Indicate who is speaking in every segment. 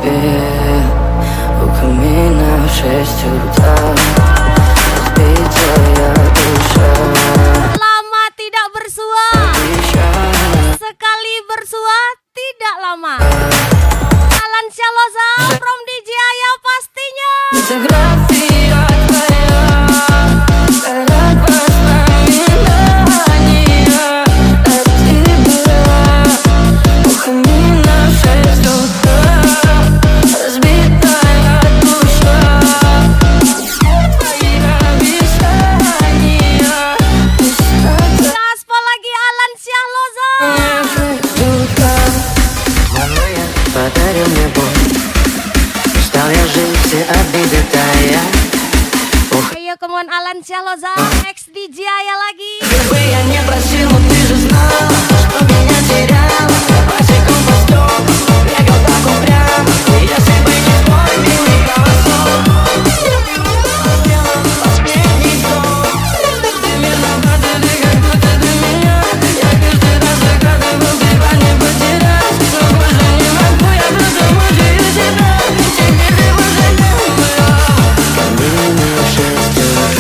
Speaker 1: тебе у камина в 6 утра. Разбитая душа.
Speaker 2: Lama tidak bersua, sekali bersua tidak lama. Alan Syahloza from DJ Aya pastinya.
Speaker 1: Фотография твоя, горят воспоминания от тебя. У камина в 6 утра. Разбитая душа. Твои обещания.
Speaker 2: Gaspol lagi Alan Syahloza.
Speaker 1: Подарил мне боль. Стал я жить, все обиды тая.
Speaker 2: Ayo kemudian Alan Syahloza, ex DJ Aya lagi.
Speaker 1: Бы я не просил, но ты же знала, что меня теряла. Босиком по стёклам, бегал так упрямо. Если бы не твой милый голосок, я бы сделал последний вдох. Ты мне находили, как будто ты меня. Я каждый раз загадывал, тебя не потерять. Но больше не могу, я просто мучаю себя. Теперь ты уже не моя. Камина в 6 утра.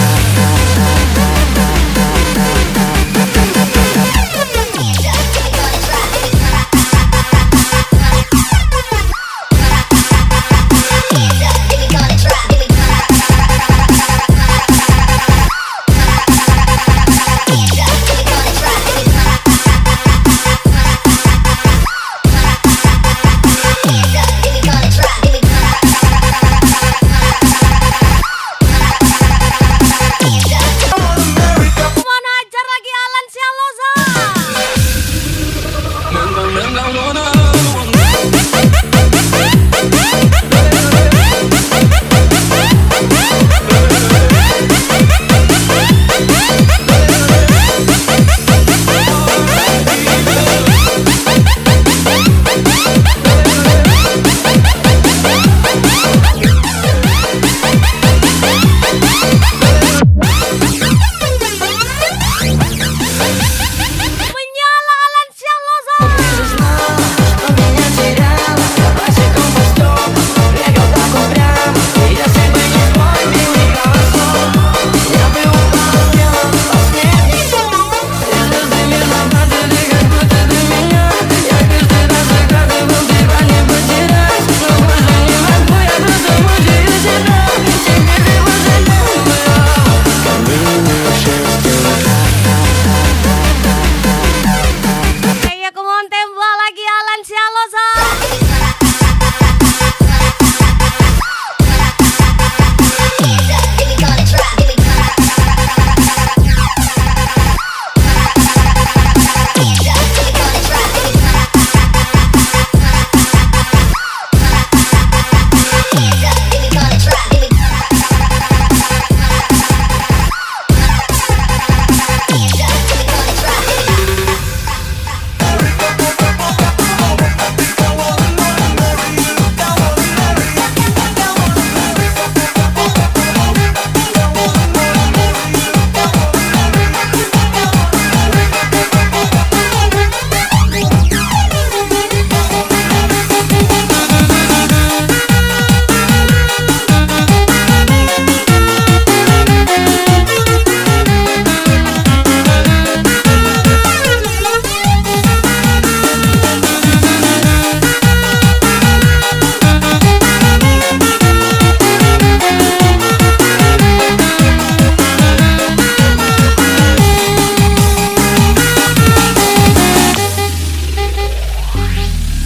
Speaker 2: Mau hajar lagi Alan Syahloza. Menyala Alan Syahloza. Ayo kemudian tembak lagi Alan Syahloza.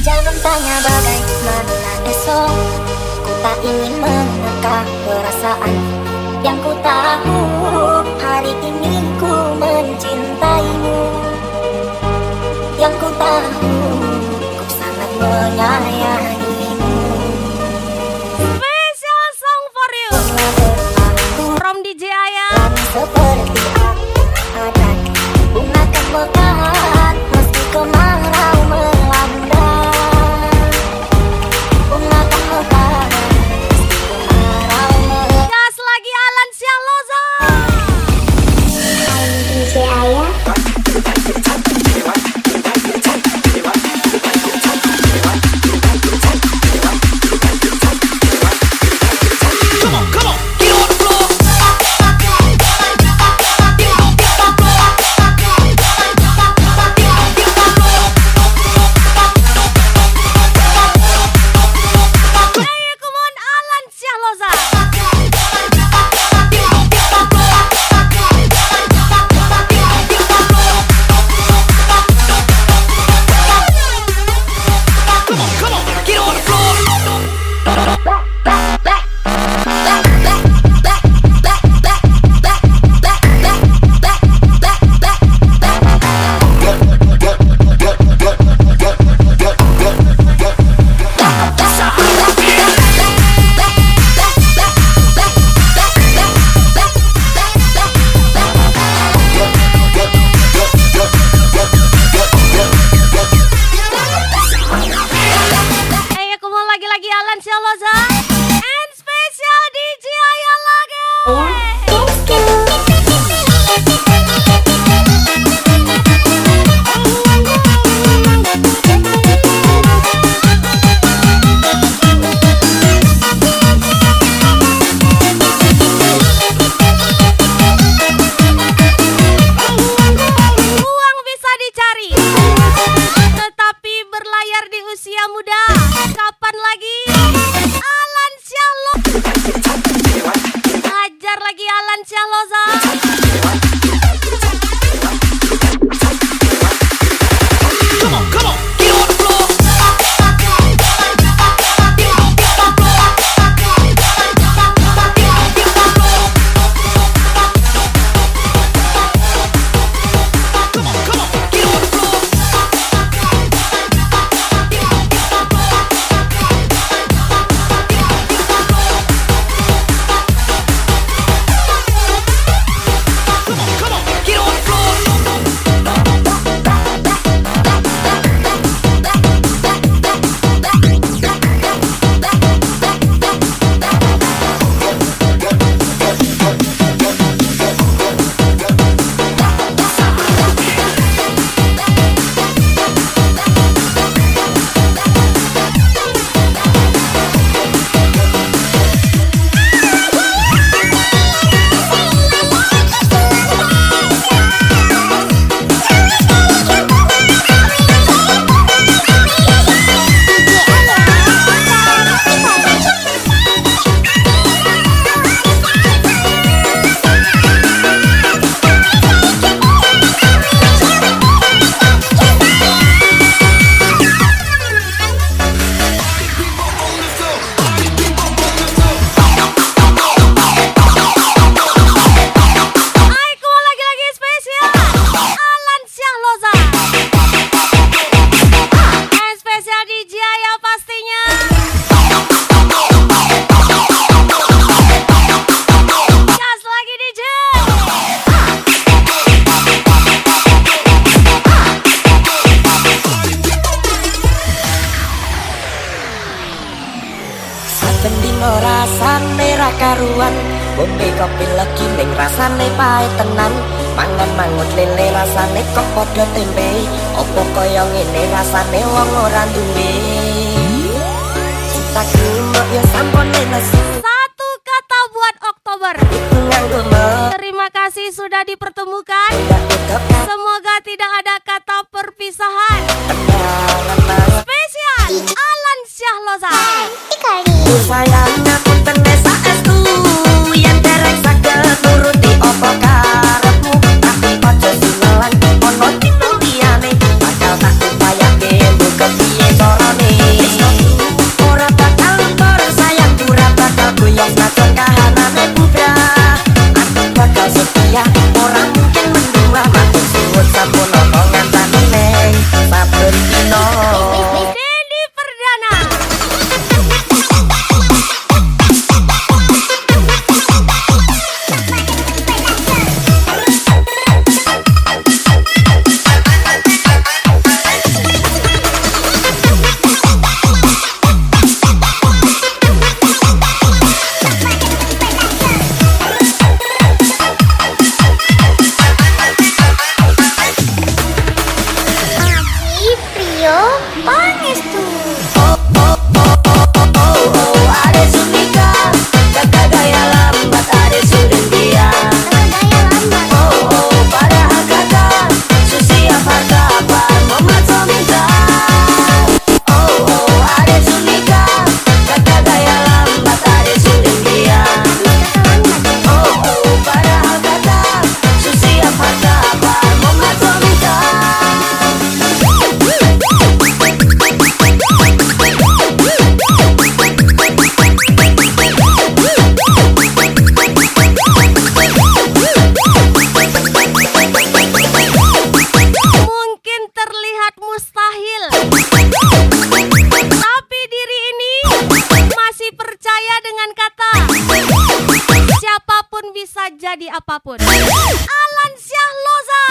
Speaker 3: Jangan tanya bagaimana esok. Ku tak ingin menerka perasaan. Yang ku tahu hari ini ku mencintaimu. Yang ku tahu ku sangat menyayangimu.
Speaker 2: Special song for you from DJ Aya.
Speaker 3: Seperti ada bunga kemekar meski kemarau melanda. Bunga kemekar meski kemarau melanda.
Speaker 2: Gas lagi Alan Syahloza.
Speaker 3: Hai DJ Aya.
Speaker 2: Lagi Alan Syaloza and special DJ Ayah lagi. Uang bisa dicari, tetapi berlayar di usia muda. Kapan lagi Alan Syahloza? Ajar lagi Alan Syahloza.
Speaker 1: Come on, get on the floor.
Speaker 4: Rasane ra karuan, bombe kopi legi ning rasane pahit tenan. Mangan mangut lele rasane kok padha tempe. Opo kaya ngene rasane wong ora duwe. Cintaku mok yo sampune nesu.
Speaker 2: Satu kata buat Oktober.
Speaker 4: Nganggo mok.
Speaker 2: Terima kasih sudah dipertemukan. Semoga tidak ada kata perpisahan. Spesial Alan Syahloza.
Speaker 4: Sayang aku tenes saestu yen dereng saged nuruti apa karepmu, tapi aja sinelan ono dino liyane bakal tak upayake mbok kepiye carane. Ora bakal luntur sayang, ora bakal goyang sakon kahanane bubrah. Aku bakal setia, ora mungkin mendua. Matur suwun sampun ana ngancani neng saben dino.
Speaker 2: Dedi Perdana. dengan kata siapapun bisa jadi apapun. Alan Syahloza.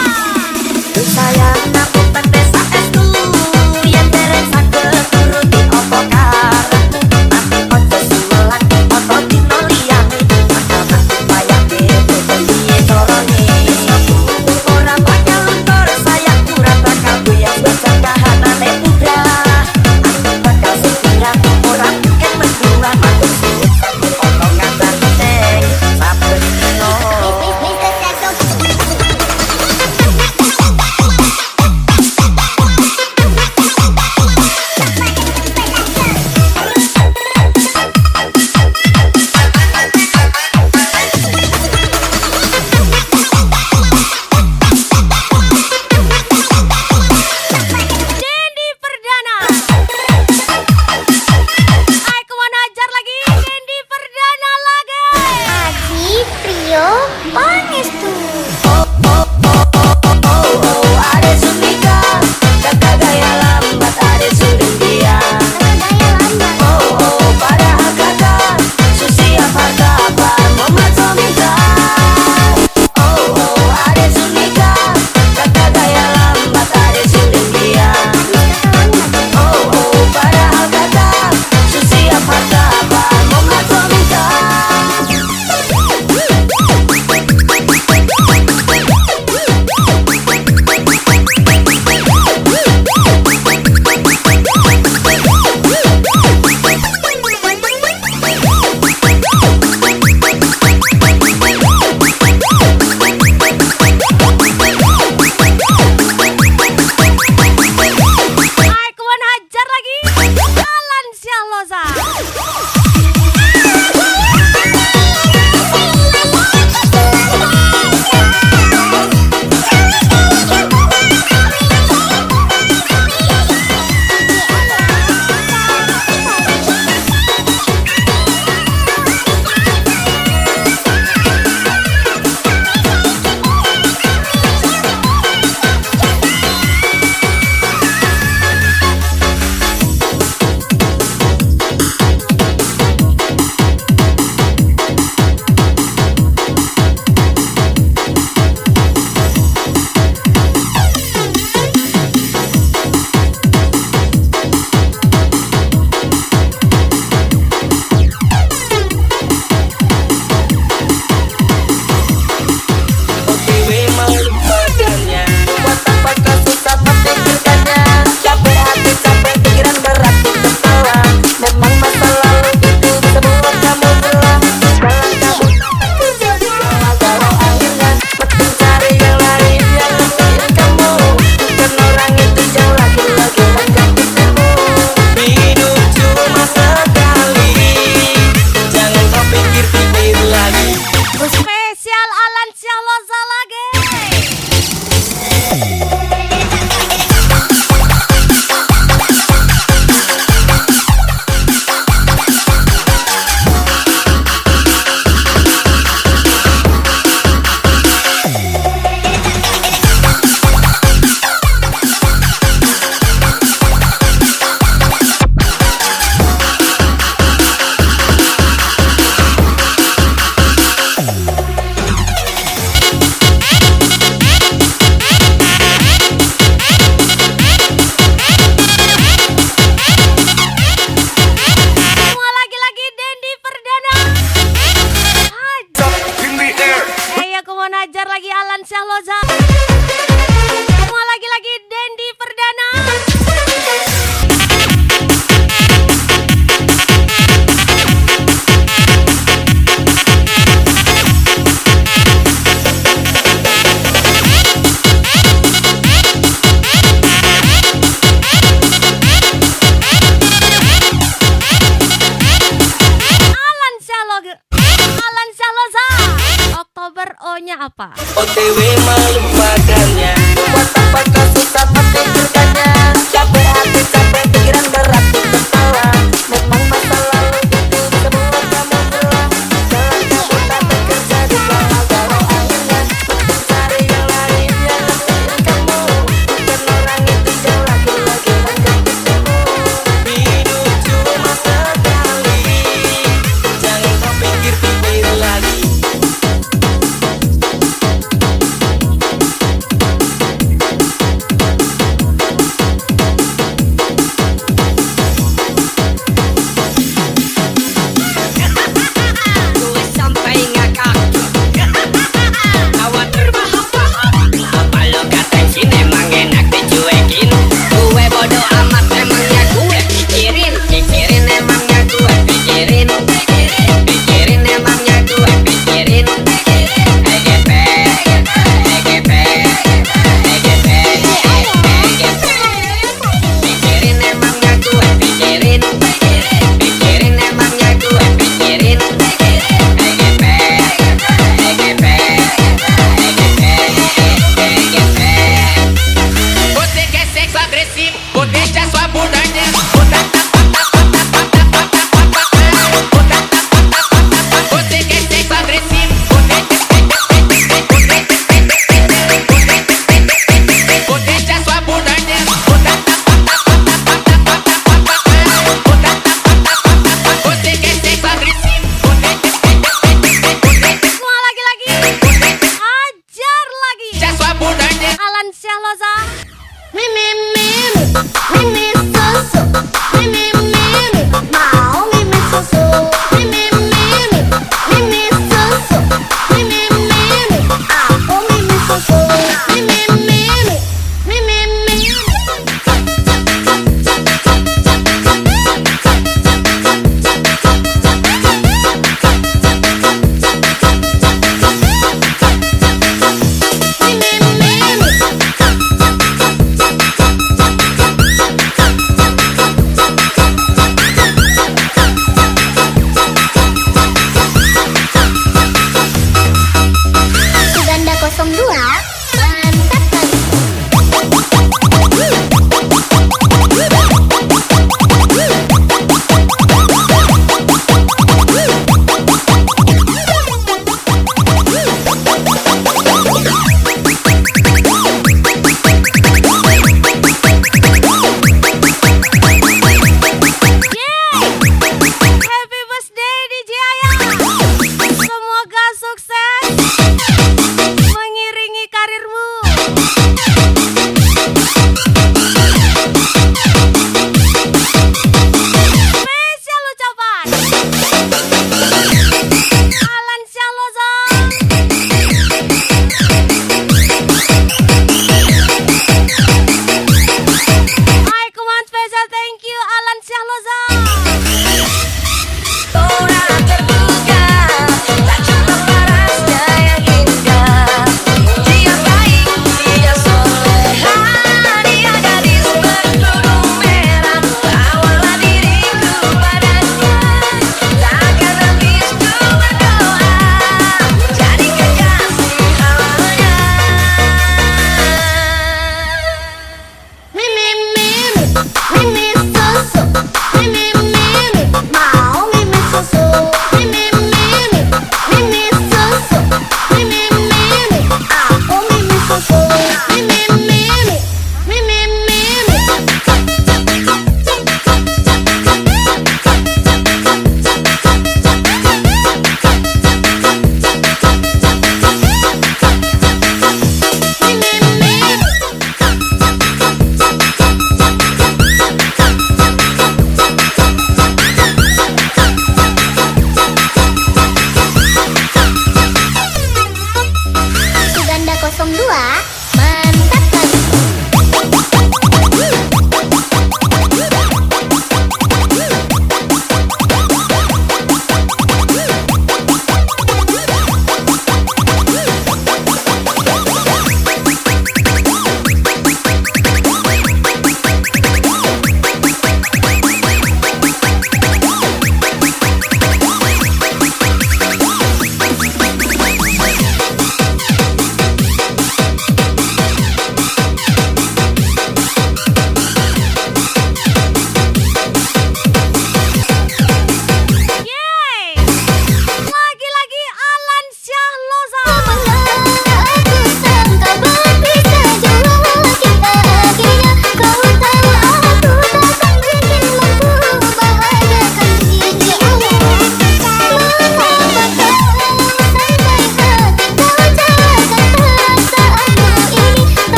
Speaker 4: Sayang aku pendesa estu yen dereng saged nuruti apa karepmu tapi ojo suwelan oto dino liyane bakal tak bayake piye carane ora bakal luntur sayang ora bakal goyang bajak kahanane putra aku bakal setia ora mungkin mendua aku suwet oto ngajar teng saben dino.
Speaker 2: Dendi Perdana. Ay, kemana ajar lagi? Dendi Perdana lagi.
Speaker 3: Aji Prio Pangestu.
Speaker 4: Ada Sumika, kakak gaya lambat ada Surindia. Padahal kakak susia harta apa Muhammad Sominta. Ada Sumika, kakak gaya lambat ada Surindia. Padahal kakak susia harta apa Muhammad Sominta.
Speaker 2: Ay, kemana ajar lagi? Alan Syahloza.
Speaker 4: Dewi malu badannya buat apa kau susah memikirkannya capek hati capek pikiran berat di kepala memang masa lalu itu semua kamu belah jalan kamu kalau akhirnya penting cari yang lain yang ngertiin kamu bukan orang itu yang lagi-lagi menjadikanmu hidup cuma sekali jangan kau pikir-pikir lagi.
Speaker 2: Spesial Alan Syahloza lagi. Semua lagi-lagi Dendi Perdana. Hey, aku mau najar lagi Alan Syahloza. Semua lagi-lagi Dendi Perdana. Alan Syahloza. Oktober O-nya apa?
Speaker 4: OTW melupakannya buat apa kau susah memikirkannya capek hati capek pikiran berat di kepala memang masa lalu itu semua kamu belah jalan kamu tak bekerja di galau akhirnya penting cari yang lain yang ngertiin kamu bukan orang itu yang lagi-lagi menjadikanmu hidup cuma sekali jangan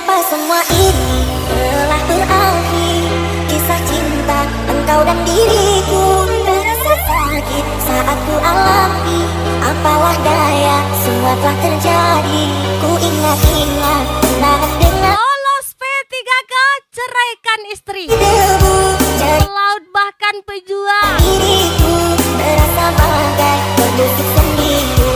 Speaker 3: Mengapa semua ini telah berakhir? Kisah cinta engkau dan diriku terasa sakit saat ku alami. Apalah daya, semua telah terjadi. Ku ingat-ingat kenangan dengan
Speaker 2: Lolos P3K, ceraikan istri.
Speaker 3: debu. Jadi
Speaker 2: Laut bahkan pejuang.
Speaker 3: diriku terasa bagai terbusuk sendiku.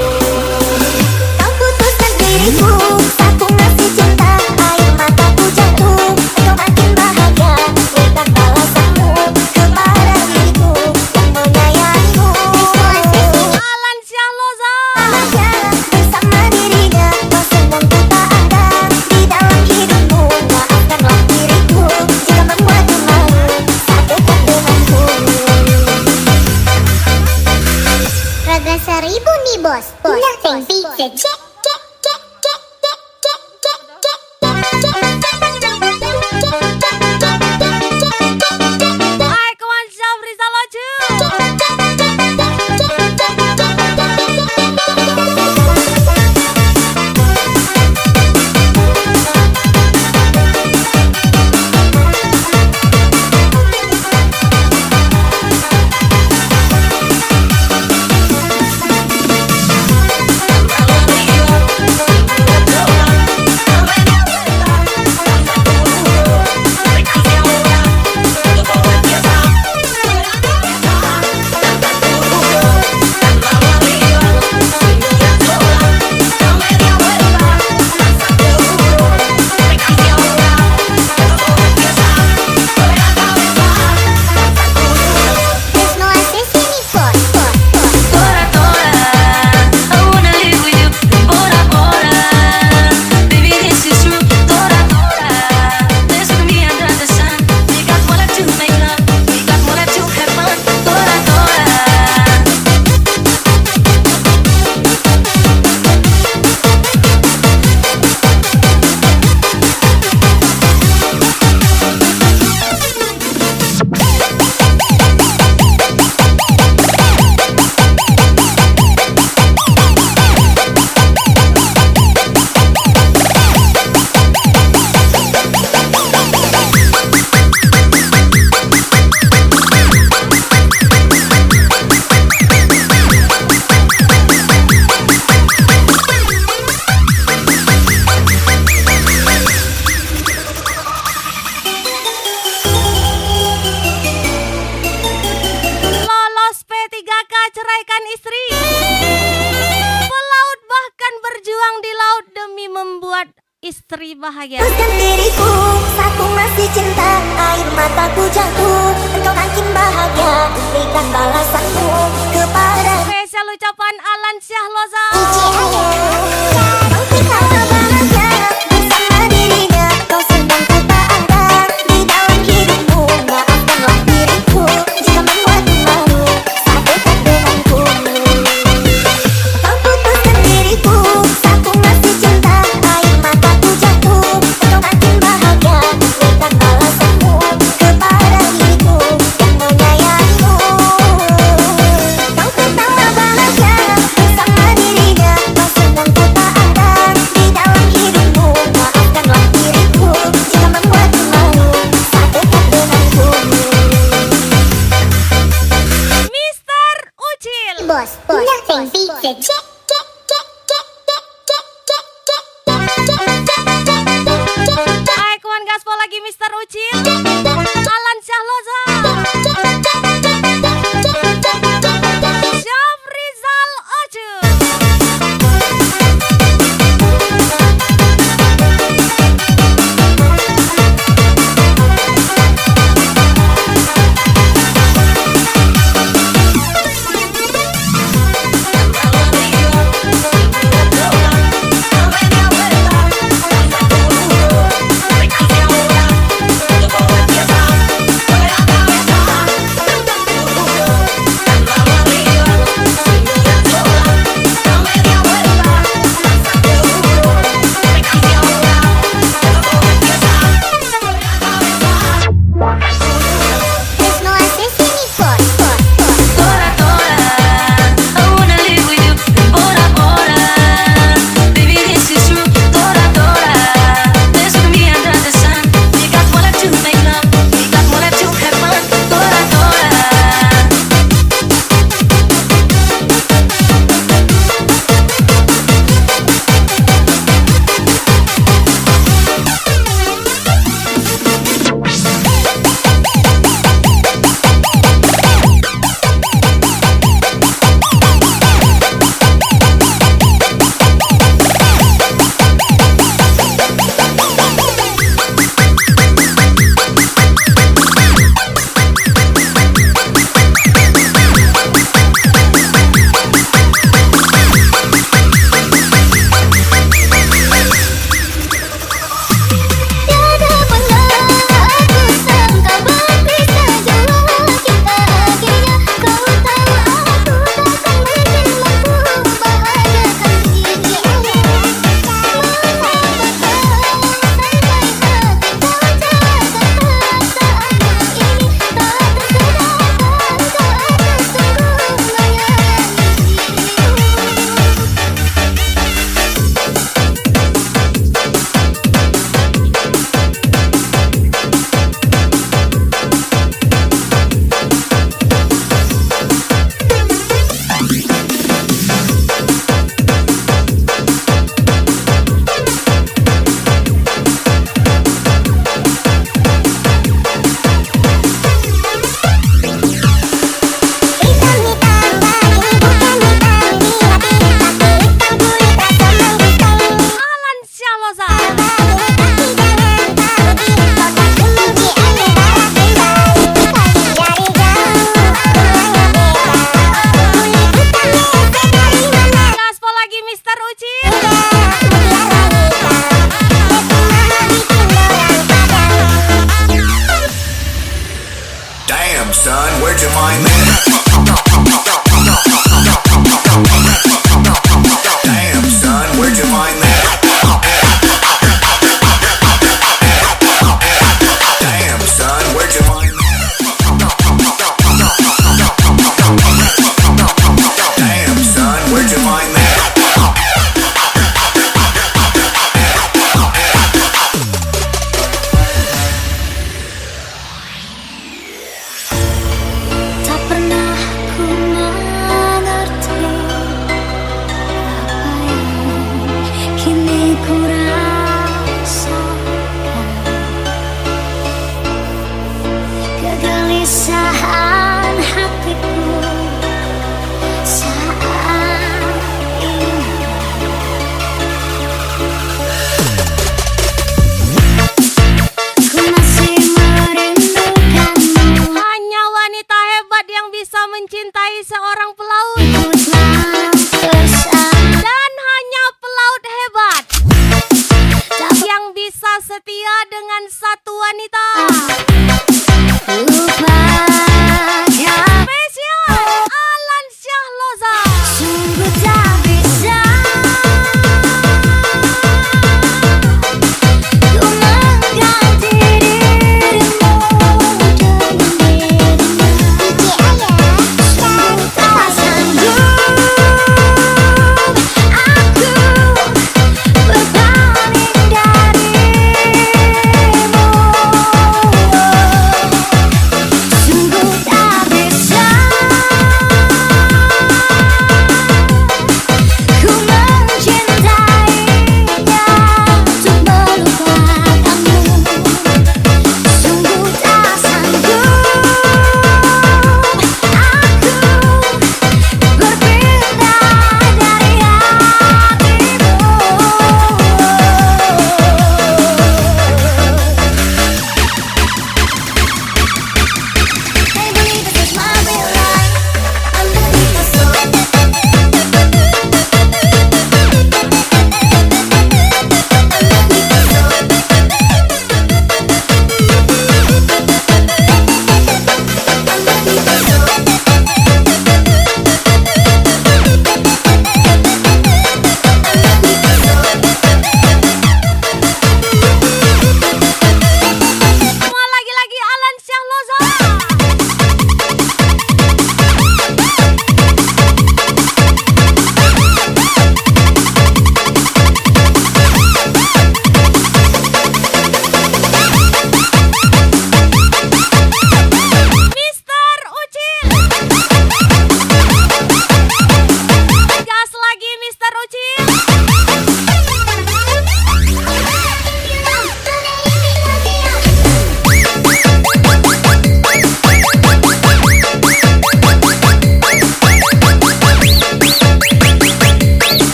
Speaker 3: Kau putuskan diriku, aku masih cinta. Air mataku jatuh, engkau makin bahagia. Berikan balasanmu kepada diriku yang menyayangimu.
Speaker 2: Alan Syahloza.
Speaker 3: Bahagia bersama dirinya, kau senang ku tak ada di dalam hidupmu. Maafkanlah diriku jika membuatmu malu. Satukan denganku. Raga seribu nih bos. Nothing beats a check.
Speaker 2: Aekwan Syafrizal Oju.
Speaker 3: There's no access in it, boss.
Speaker 4: Tora tora, I wanna live with you. Bora bora, baby this is true. Tora tora, there's gonna be under the sun. We got more left to make love. We got more left to have fun. Tora tora.
Speaker 2: Lolos P3K, ceraikan istri. Pelaut bahkan berjuang di laut demi membuat istri bahagia.
Speaker 3: Putuskan diriku, aku masih cinta. Air mataku jatuh, engkau makin bahagia. Berikan balasanmu kepada
Speaker 2: Spesial ucapan Alan Syahloza.
Speaker 3: Kau betapa bahagia bersama dirinya. Kau sedang ku tak ada di dalam hidupmu. Maafkanlah diriku jika membuatmu malu. Satukan denganku. Kau putuskan diriku, aku masih cinta. Air mataku jatuh, engkau makin bahagia. Berikan balasanmu kepada diriku yang menyayangimu. Kau betapa bahagia bersama dirinya. Kau sedang ku tak ada di dalam hidupmu. Maafkanlah diriku jika membuatmu malu. Satukan denganku.
Speaker 2: Mister Ucil.
Speaker 3: Bos, nothing beats a check.
Speaker 2: Aekwan gaspol lagi Mister Ucil. Alan Syahloza. Syafrizal Oju.
Speaker 4: Tora
Speaker 5: your mind that? Damn, son, where'd you find that? Damn, son, where'd you find that? Damn, son, where'd you find that?
Speaker 3: Tak pernah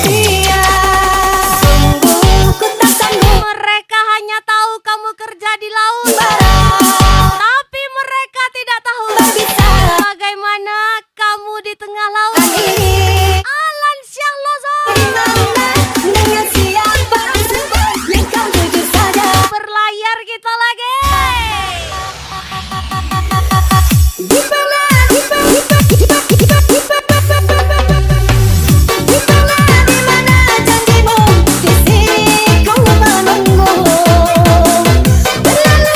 Speaker 3: setia. Sungguh ku tak sanggup
Speaker 2: Mereka hanya tahu kamu kerja di laut,
Speaker 3: barang
Speaker 2: tapi mereka tidak tahu
Speaker 3: bisa
Speaker 2: bagaimana kamu di tengah laut.
Speaker 3: ini.
Speaker 2: Alan Syah Lozo
Speaker 3: Dimana dengan siapa yang kau jujur saja.
Speaker 2: berlayar kita lagi.
Speaker 3: Di mana, di mana janjimu, di sini kau menunggu. Berlalu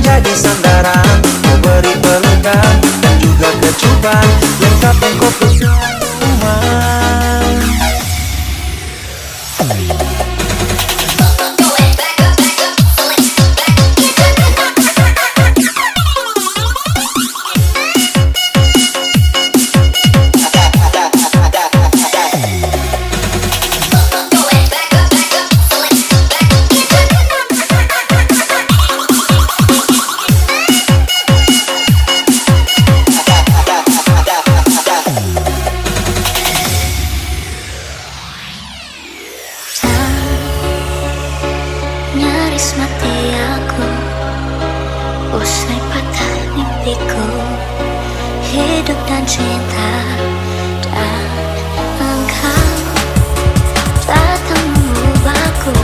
Speaker 6: jadi sandaran, kau beri pelukan dan juga kecupan, lengkapin kau rumah.
Speaker 3: Nyaris mati aku, usai patah mimpiku, hidup dan cinta, dan engkau datang mengubahku,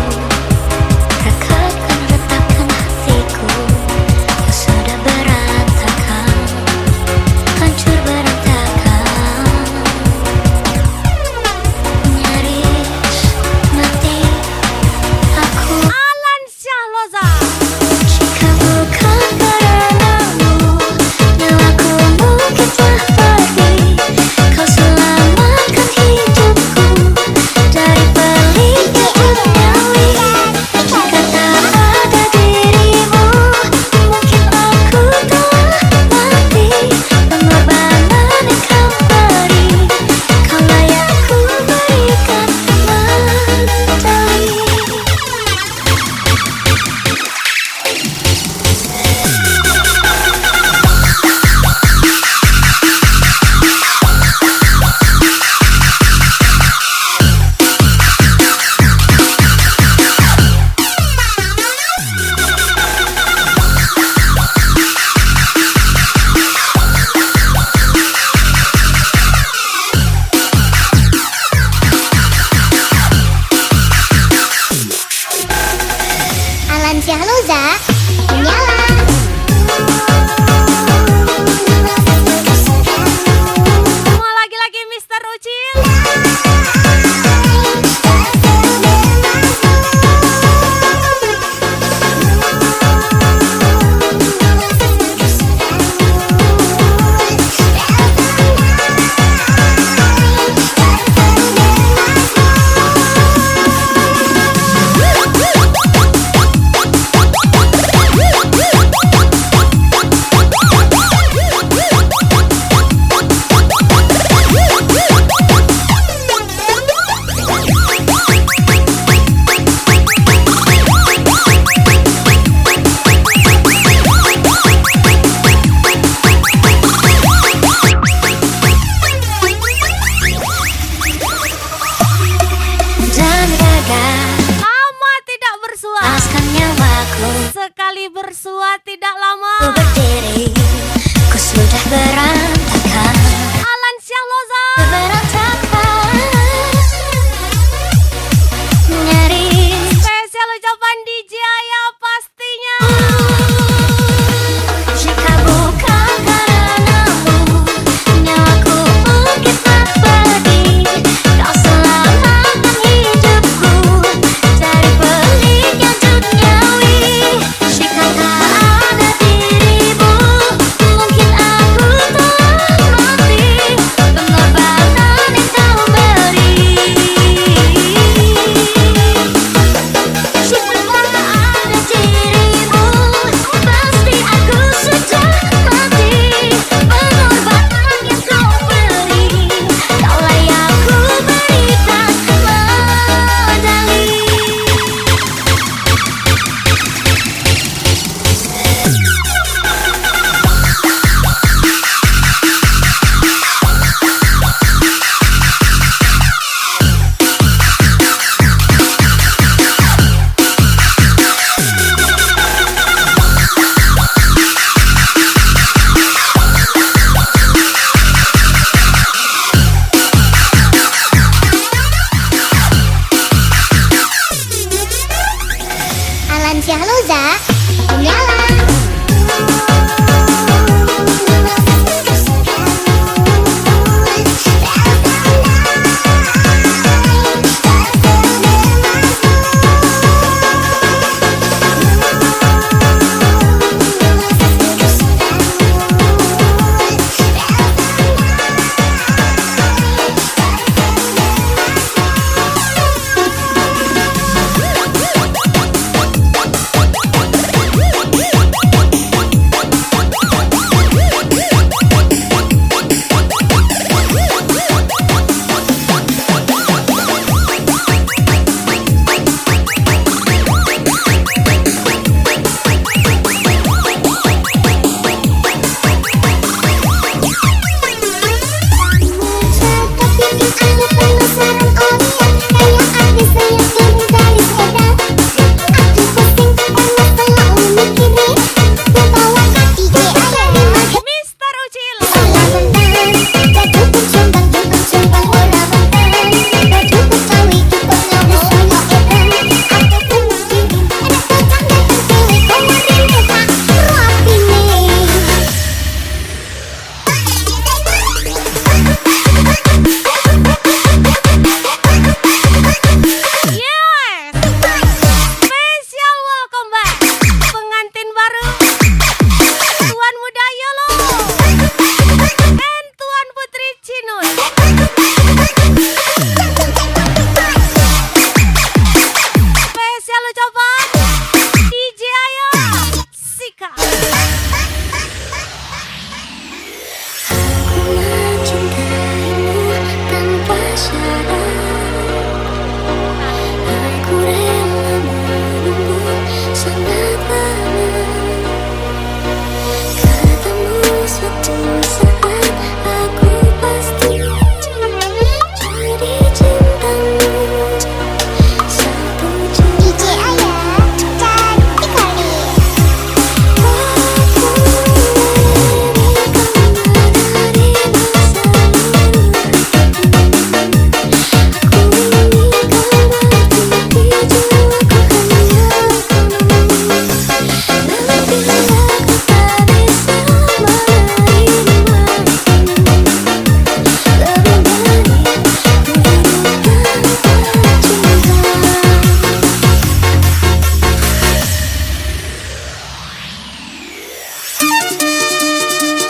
Speaker 3: rekatkan retakkan hatiku yang sudah berantakan, hancur berantakan. Nyaris mati aku.
Speaker 2: Alan Syahloza.
Speaker 3: Jika bukan karenamu, nyawaku mungkin telah pergi. Kau selamatkan hidupku dari peliknya duniawi. Jika tak ada dirimu, mungkin aku telah mati. Pengorbanan yang kau beri, kau layak ku berikan medali. Alan Syahloza menyala.
Speaker 2: Semua lagi-lagi Mr. Ucil.
Speaker 3: Dan gagal
Speaker 2: Lama tidak bersua.
Speaker 3: lepaskan nyawaku,
Speaker 2: Sekali bersua tidak
Speaker 3: ku
Speaker 2: lama.
Speaker 3: berdiri, ku sudah berantakan,
Speaker 2: Alan Syahloza.
Speaker 3: berantakan. Nyaris
Speaker 2: Spesial ucapan DJ Aya pastinya.
Speaker 3: jika bukan karenamu, nyawaku mungkin tak pergi. Kau selamatkan hidupku dari peliknya duniawi. Jika tak ada dirimu,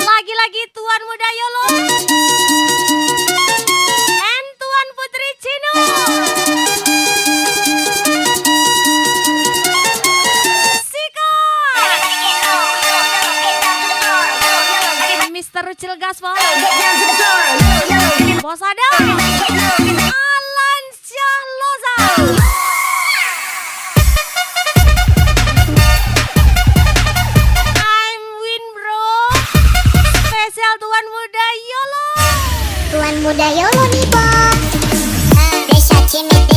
Speaker 2: Lagi-lagi Tuan Muda Yolo and Tuan Putri Cino. Sika Mr. Rucil Gaspol Bos Adam Alan Syah Loza. I'm Win Bro. Spesial Tuan Muda Yolo.
Speaker 3: Tuan Muda Yolo nih, Bang. Desa Cimit